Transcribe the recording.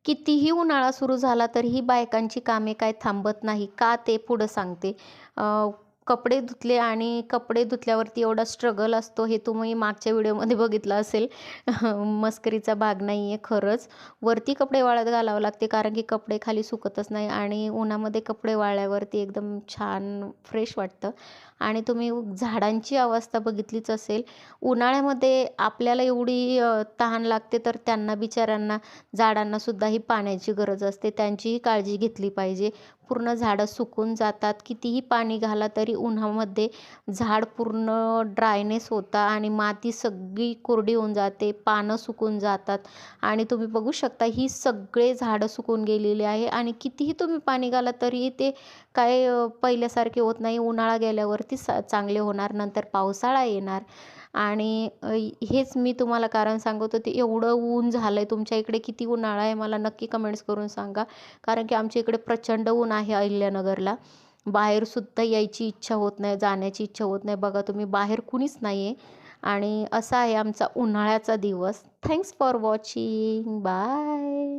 कितीही उन्हाळा सुरू झाला तरीही बायकांची कामे काय थांबत नाही. का ते पुढं सांगते. कपडे धुतले आणि कपडे धुतल्यावरती एवढा स्ट्रगल असतो हे तुम्ही मागच्या व्हिडिओमध्ये बघितलं असेल. मस्करीचा भाग नाही आहे खरंच. वरती कपडे वाळत घालावं लागते कारण की कपडे खाली सुकतच नाही आणि उन्हामध्ये कपडे वाळल्यावरती एकदम छान फ्रेश वाटतं. आणि तुम्ही झाडांची अवस्था बघितलीच असेल. उन्हाळ्यामध्ये आपल्याला एवढी तहान लागते तर त्यांना बिचाऱ्यांना झाडांनासुद्धा ही पाण्याची गरज असते. त्यांचीही काळजी घेतली पाहिजे. पूर्ण झाडं सुकून जातात. कितीही पाणी घाला तरी उन्हामध्ये झाड पूर्ण ड्रायनेस होतं आणि माती सगळी कोरडी होऊन जाते. पानं सुकून जातात आणि तुम्ही बघू शकता ही सगळे झाडं सुकून गेलेली आहे आणि कितीही तुम्ही पाणी घाला तरीही ते काय पहिल्यासारखे होत नाही. उन्हाळा गेल्यावरती चांगले होणार. नंतर पावसाळा येणार आणि हेच मी तुम्हाला कारण सांगत होते. एवढं ऊन झालं आहे. तुमच्या इकडे किती उन्हाळा आहे मला नक्की कमेंट्स करून सांगा. कारण की आमच्या इकडे प्रचंड ऊन आहे अहिल्यानगरला. बाहेरसुद्धा यायची इच्छा होत नाही, जाण्याची इच्छा होत नाही. बघा तुम्ही बाहेर कुणीच नाही आहे आणि असा आहे आमचा उन्हाळ्याचा दिवस. Thanks for watching. बाय.